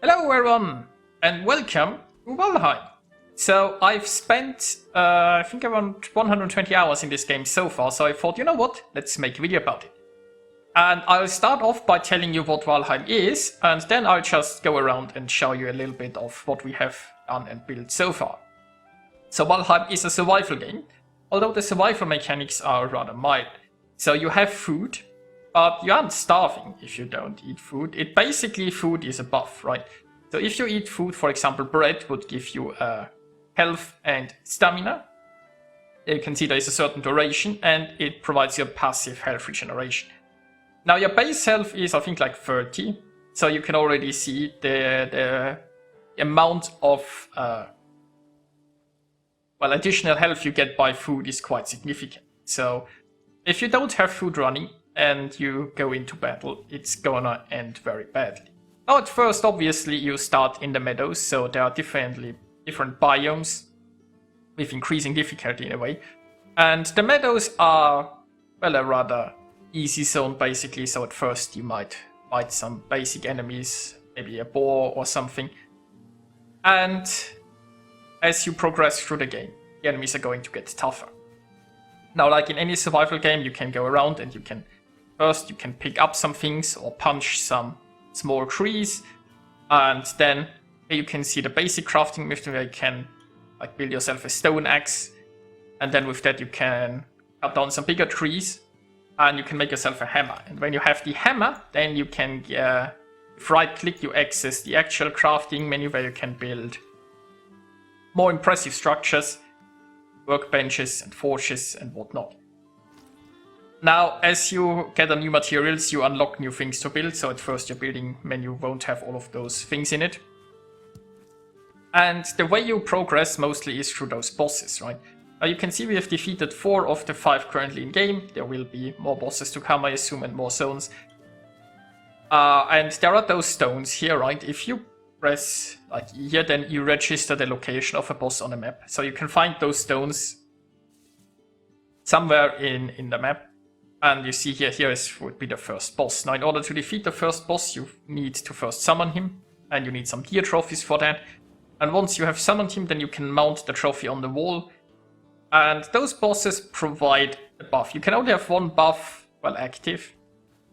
Hello everyone, and welcome to Valheim. So I've spent, I think around 120 hours in this game so far, so I thought, you know what, let's make a video about it. And I'll start off by telling you what Valheim is, and then I'll just go around and show you a little bit of what we have done and built so far. So Valheim is a survival game, although the survival mechanics are rather mild. So you have food, but you aren't starving if you don't eat food. Food is a buff, right? So if you eat food, for example, bread would give you health and stamina. You can see there is a certain duration, and it provides you a passive health regeneration. Now your base health is, I think, like 30, so you can already see the amount of additional health you get by food is quite significant. So if you don't have food running and you go into battle, it's gonna end very badly. Now at first, obviously, you start in the meadows, so there are different biomes with increasing difficulty in a way. And the meadows are, well, a rather easy zone basically, so at first you might fight some basic enemies, maybe a boar or something. And as you progress through the game, the enemies are going to get tougher. Now, like in any survival game, you can go around and you can pick up some things or punch some small trees, and then you can see the basic crafting method where you can like build yourself a stone axe, and then with that you can cut down some bigger trees and you can make yourself a hammer. And when you have the hammer, then you can with right click you access the actual crafting menu where you can build more impressive structures, workbenches and forges and whatnot. Now, as you gather new materials, you unlock new things to build, so at first your building menu won't have all of those things in it. And the way you progress mostly is through those bosses, right? Now you can see we have defeated 4 of the 5 currently in game. There will be more bosses to come, I assume, and more zones. And there are those stones here, right? If you press like here, then you register the location of a boss on the map. So you can find those stones somewhere in the map. And you see here would be the first boss. Now, in order to defeat the first boss, you need to first summon him, and you need some gear trophies for that. And once you have summoned him, then you can mount the trophy on the wall. And those bosses provide a buff. You can only have one buff, active.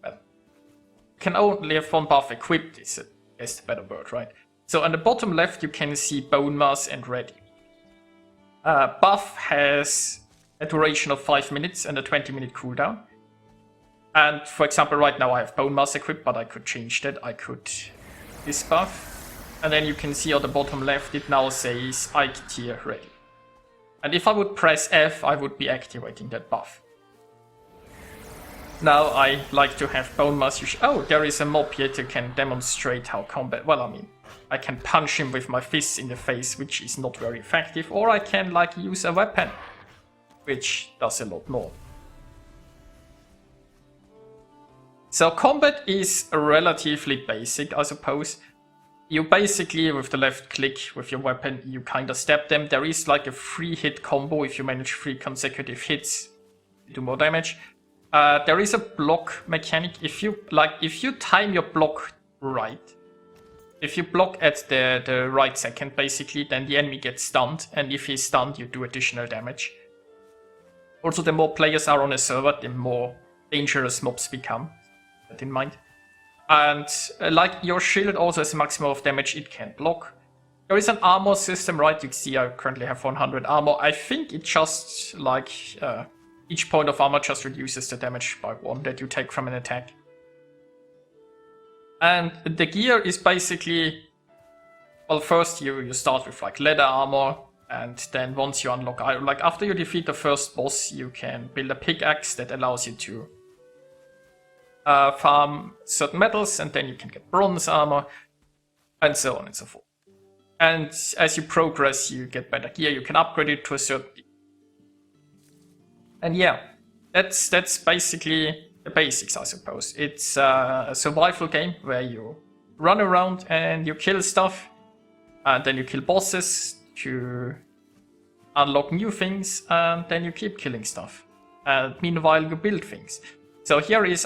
Well, you can only have one buff equipped, is the better word, right? So on the bottom left, you can see Bone Mass and Ready. Buff has a duration of 5 minutes and a 20-minute cooldown. And for example, right now I have Bone Mass equipped, but I could change that. I could this buff. And then you can see on the bottom left, it now says Ike tier ready. And if I would press F, I would be activating that buff. Now I like to have Bone Mass. Oh, there is a mob here that can demonstrate how combat. Well, I mean, I can punch him with my fists in the face, which is not very effective. Or I can use a weapon, which does a lot more. So combat is relatively basic, I suppose. You basically, with the left click with your weapon, you kind of stab them. There is like a 3-hit combo. If you manage 3 consecutive hits, you do more damage. There is a block mechanic. If you time your block right, if you block at the right second, basically, then the enemy gets stunned. And if he's stunned, you do additional damage. Also, the more players are on a server, the more dangerous mobs become. That in mind. And like your shield also has a maximum of damage it can block. There is an armor system, right? You can see I currently have 100 armor. I think it just each point of armor just reduces the damage by 1 that you take from an attack. And the gear is basically, well, first you start with like leather armor, and then once you unlock iron, like after you defeat the first boss, you can build a pickaxe that allows you to farm certain metals, and then you can get bronze armor, and so on and so forth. And as you progress, you get better gear, you can upgrade it to a certain degree. And yeah, that's basically the basics, I suppose. It's a survival game where you run around and you kill stuff, and then you kill bosses to unlock new things, and then you keep killing stuff. And meanwhile, you build things. So here is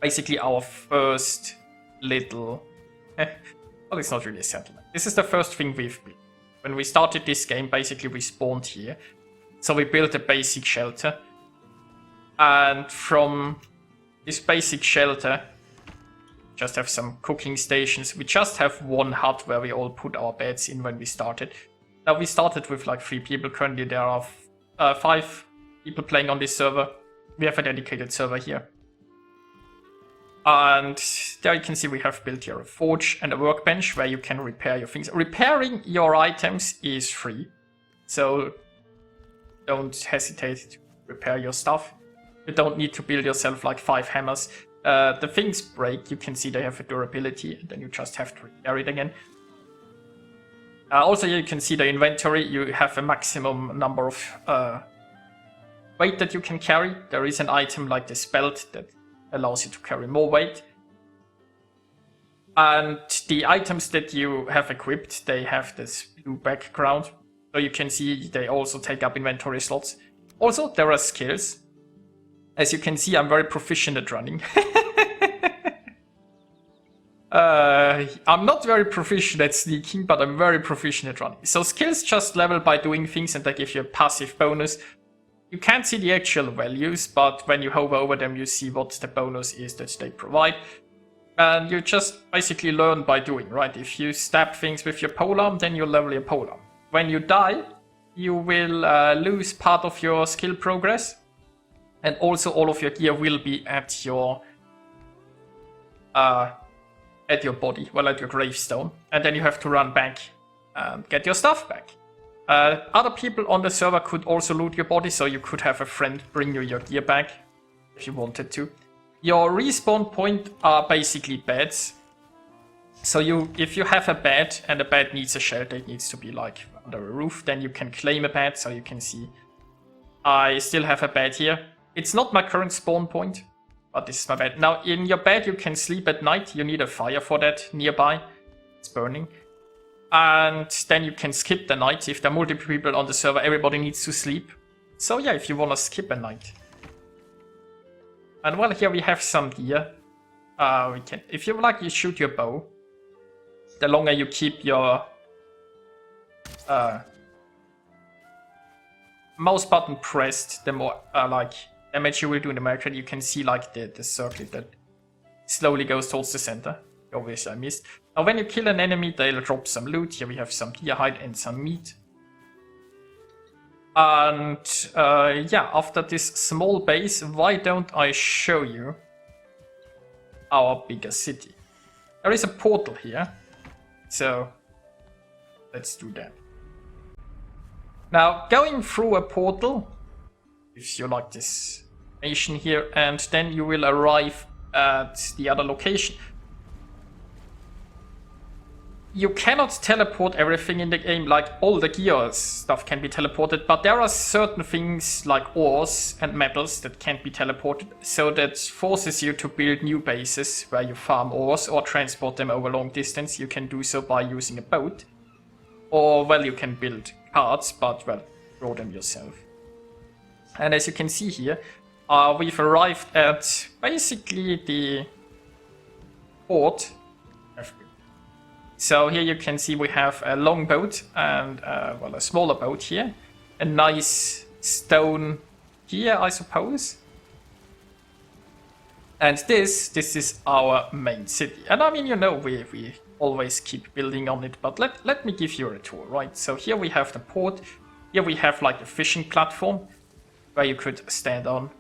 basically our first little Well, it's not really a settlement. This is the first thing we've built. When we started this game, basically we spawned here. So we built a basic shelter. And from this basic shelter, just have some cooking stations. We just have one hut where we all put our beds in when we started. Now we started with like 3 people. Currently there are 5 people playing on this server. We have a dedicated server here. And there you can see we have built here a forge and a workbench where you can repair your things. Repairing your items is free. So don't hesitate to repair your stuff. You don't need to build yourself like 5 hammers. The things break, you can see they have a durability, and then you just have to repair it again. Also, you can see the inventory. You have a maximum number of weight that you can carry. There is an item like this belt that allows you to carry more weight. And the items that you have equipped, they have this blue background. So you can see they also take up inventory slots. Also, there are skills. As you can see, I'm very proficient at running. I'm not very proficient at sneaking, but I'm very proficient at running. So skills just level by doing things, and they give you a passive bonus. You can't see the actual values, but when you hover over them, you see what the bonus is that they provide. And you just basically learn by doing, right? If you stab things with your polearm, then you level your polearm. When you die, you will lose part of your skill progress. And also all of your gear will be at your body, well, at your gravestone. And then you have to run back and get your stuff back. Other people on the server could also loot your body, so you could have a friend bring you your gear back if you wanted to. Your respawn point are basically beds. So if you have a bed and a bed needs a shelter, it needs to be like under a roof, then you can claim a bed. So you can see I still have a bed here. It's not my current spawn point, but this is my bed. Now, in your bed, you can sleep at night. You need a fire for that nearby. It's burning. And then you can skip the night. If there are multiple people on the server, everybody needs to sleep. So yeah, if you want to skip a night. And well, here we have some gear. We can, if you like, you shoot your bow. The longer you keep your mouse button pressed, the more damage you will do in the market. You can see like the circle that slowly goes towards the center. Obviously I missed. Now when you kill an enemy, they'll drop some loot. Here we have some deer hide and some meat. And yeah, after this small base, why don't I show you our bigger city? There is a portal here. So let's do that. Now, going through a portal gives you like this nation here, and then you will arrive at the other location. You cannot teleport everything in the game, like all the gear stuff can be teleported, but there are certain things like ores and metals that can't be teleported, so that forces you to build new bases where you farm ores or transport them over long distance. You can do so by using a boat, or well, you can build carts, but well, draw them yourself. And as you can see here, we've arrived at basically the port. So here you can see we have a long boat and well, a smaller boat here. A nice stone here, I suppose. And this is our main city. And I mean, you know, we always keep building on it, but let me give you a tour, right? So here we have the port. Here we have like a fishing platform where you could stand on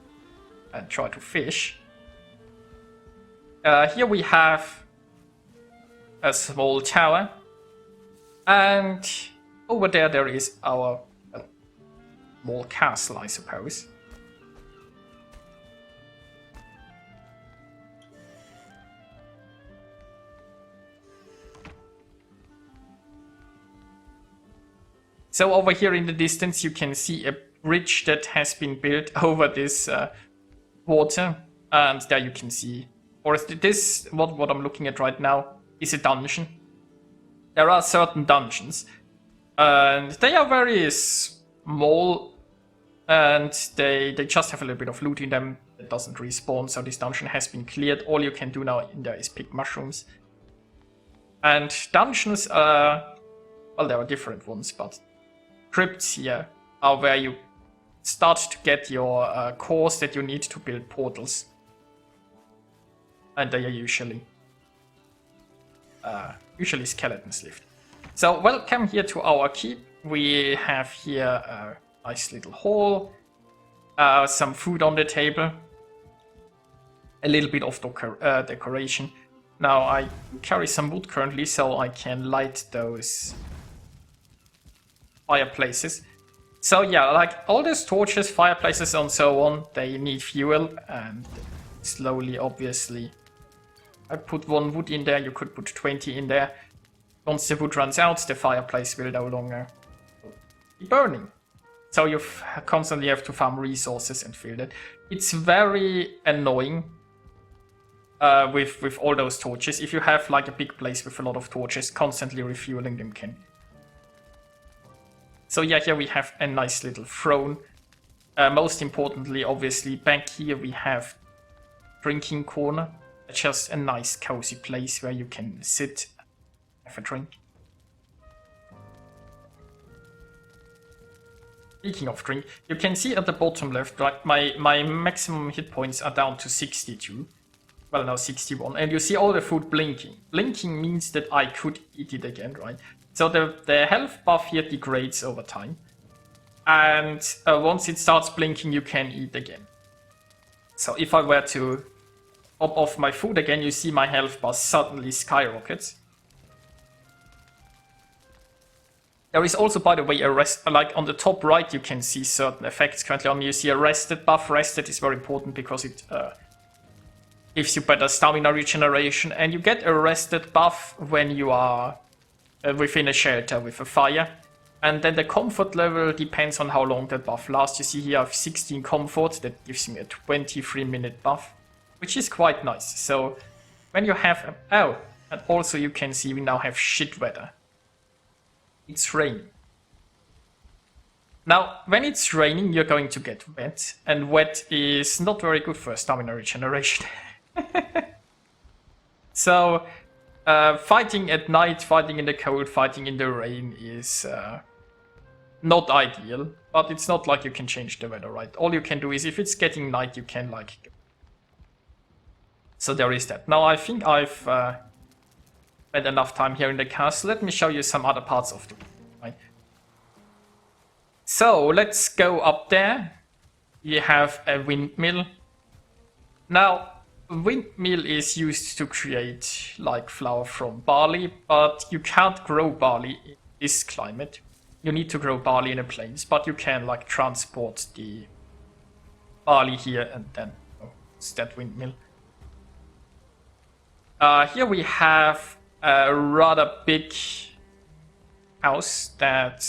and try to fish. Here we have a small tower, and over there is our small castle, I suppose. So over here in the distance you can see a bridge that has been built over this water, and there you can see, or this, what I'm looking at right now, is a dungeon. There are certain dungeons, and they are very small, and they just have a little bit of loot in them that doesn't respawn, so this dungeon has been cleared. All you can do now in there is pick mushrooms. And dungeons are, well, there are different ones, but crypts here are where you start to get your cores that you need to build portals. And they are usually skeletons lived. So welcome here to our keep. We have here a nice little hall, some food on the table, a little bit of decoration. Now I carry some wood currently so I can light those fireplaces. So yeah, like all these torches, fireplaces and so on, they need fuel, and slowly, obviously, I put 1 wood in there, you could put 20 in there. Once the wood runs out, the fireplace will no longer be burning. So you constantly have to farm resources and fill that. It's very annoying with all those torches. If you have like a big place with a lot of torches, constantly refueling them can. So yeah, here we have a nice little throne. Most importantly, obviously, back here we have drinking corner. Just a nice cozy place where you can sit, have a drink. Speaking of drink, you can see at the bottom left, right, my maximum hit points are down to 62. Well, now 61. And you see all the food blinking. Blinking means that I could eat it again, right? So the health buff here degrades over time. And once it starts blinking, you can eat again. So if I were to pop off my food again, you see my health bar suddenly skyrockets. There is also, by the way, a rest, like on the top right, you can see certain effects currently on me. You see a rested buff. Rested is very important because it gives you better stamina regeneration, and you get a rested buff when you are within a shelter with a fire. And then the comfort level depends on how long that buff lasts. You see here I have 16 comfort, that gives me a 23-minute buff, which is quite nice. So when you have and also you can see we now have shit weather. It's raining. Now, when it's raining, you're going to get wet, and wet is not very good for stamina regeneration. So, fighting at night, fighting in the cold, fighting in the rain is not ideal, but it's not like you can change the weather, right? All you can do is if it's getting night, you can like... So there is that. Now, I think I've spent enough time here in the castle. Let me show you some other parts of the game, right? So, let's go up there. You have a windmill. Now, windmill is used to create like flour from barley, but you can't grow barley in this climate. You need to grow barley in the plains, but you can like transport the barley here and then it's that windmill. Here we have a rather big house that,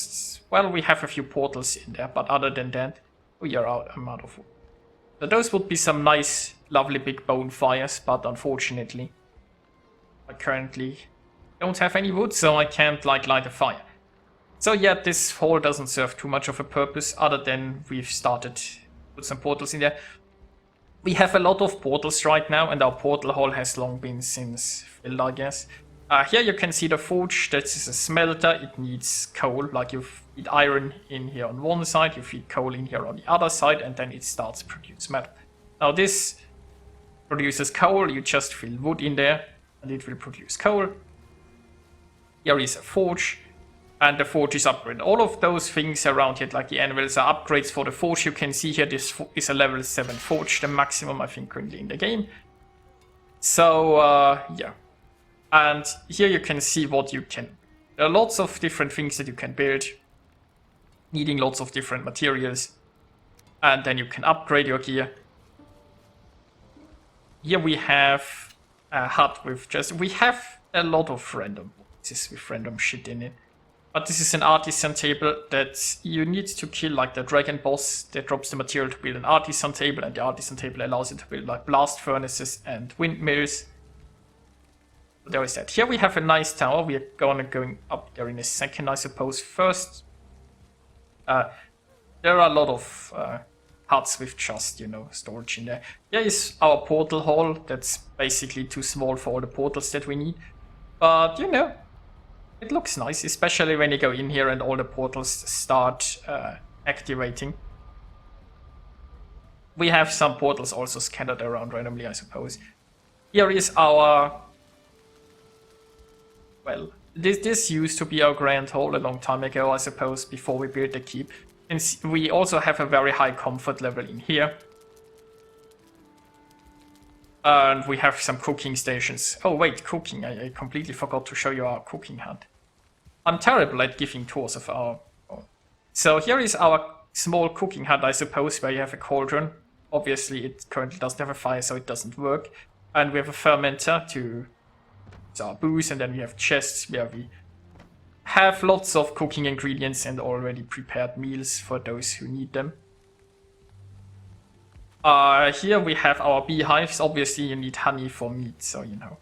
well, we have a few portals in there, but other than that, I'm out of wood. So those would be some nice, lovely big bonfires, but unfortunately, I currently don't have any wood, so I can't like light a fire. So yeah, this hall doesn't serve too much of a purpose, other than we've started to put some portals in there. We have a lot of portals right now, and our portal hall has long been since filled, I guess. Here you can see the forge. That is a smelter. It needs coal. Like you feed iron in here on one side, you feed coal in here on the other side, and then it starts to produce metal. Now this produces coal. You just fill wood in there, and it will produce coal. Here is a forge, and the forge is upgraded. All of those things around here, like the anvils, are upgrades for the forge. You can see here this is a level 7 forge, the maximum I think currently in the game. So yeah. And here you can see what you can... There are lots of different things that you can build, needing lots of different materials. And then you can upgrade your gear. Here we have a hut with just... We have a lot of random boxes with random shit in it. But this is an artisan table that you need to kill like the dragon boss that drops the material to build an artisan table, and the artisan table allows you to build like blast furnaces and windmills. So there is that. Here we have a nice tower. We are going up there in a second, I suppose. First, there are a lot of huts with just, storage in there. Here is our portal hall. That's basically too small for all the portals that we need. But, you know, it looks nice, especially when you go in here and all the portals start activating. We have some portals also scattered around randomly, I suppose. Here is our... Well, this used to be our grand hall a long time ago, I suppose, before we built the keep. And we also have a very high comfort level in here. And we have some cooking stations. Oh wait, cooking. I completely forgot to show you our cooking hut. I'm terrible at giving tours of our... So here is our small cooking hut, I suppose, where you have a cauldron. Obviously, it currently doesn't have a fire, so it doesn't work. And we have a fermenter to... our booze, and then we have chests where we have lots of cooking ingredients and already prepared meals for those who need them. Here we have our beehives. Obviously you need honey for meat, so you know.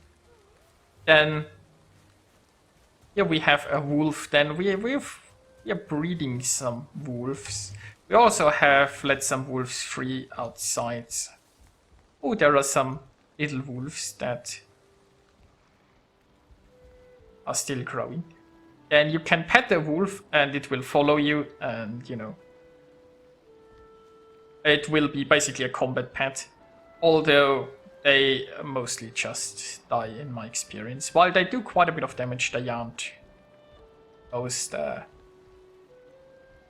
Then here we have a wolf. Then we are breeding some wolves. We also have let some wolves free outside. Oh, there are some little wolves that are still growing. Then you can pet the wolf and it will follow you, and you know, it will be basically a combat pet, although they mostly just die in my experience. While they do quite a bit of damage, they aren't most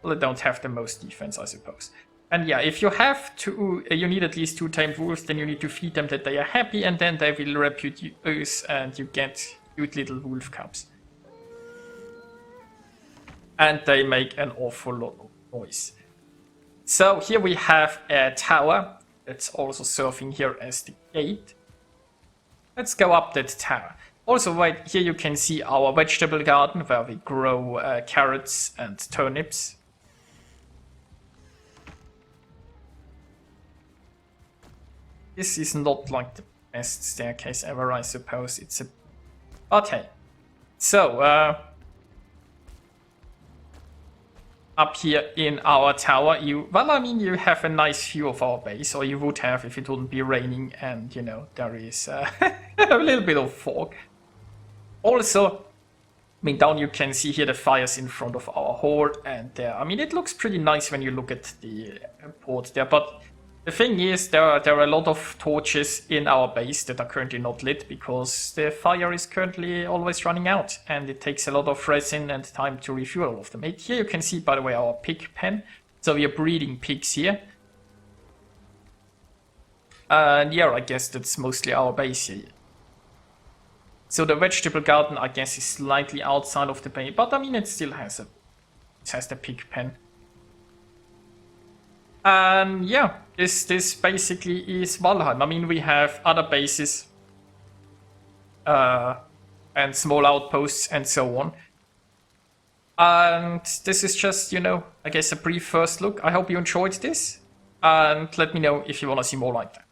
well, they don't have the most defense, I suppose. And yeah, if you have to, you need at least 2 tamed wolves, then you need to feed them that they are happy, and then they will reproduce and you get cute little wolf cubs. And they make an awful lot of noise. So here we have a tower that's also serving here as the gate. Let's go up that tower. Also right here you can see our vegetable garden where we grow carrots and turnips. This is not like the best staircase ever, I suppose. It's a... But hey. So, up here in our tower, you have a nice view of our base, or you would have if it wouldn't be raining and, you know, there is a little bit of fog. Also, down you can see here the fires in front of our hall, and there, it looks pretty nice when you look at the port there, but the thing is, there are a lot of torches in our base that are currently not lit because the fire is currently always running out, and it takes a lot of resin and time to refuel all of them. Here you can see, by the way, our pig pen. So we are breeding pigs here. And yeah, I guess that's mostly our base here. So the vegetable garden, I guess, is slightly outside of the base, but it still has the pig pen. And yeah, this basically is Valheim. We have other bases and small outposts and so on. And this is just, I guess a brief first look. I hope you enjoyed this, and let me know if you want to see more like that.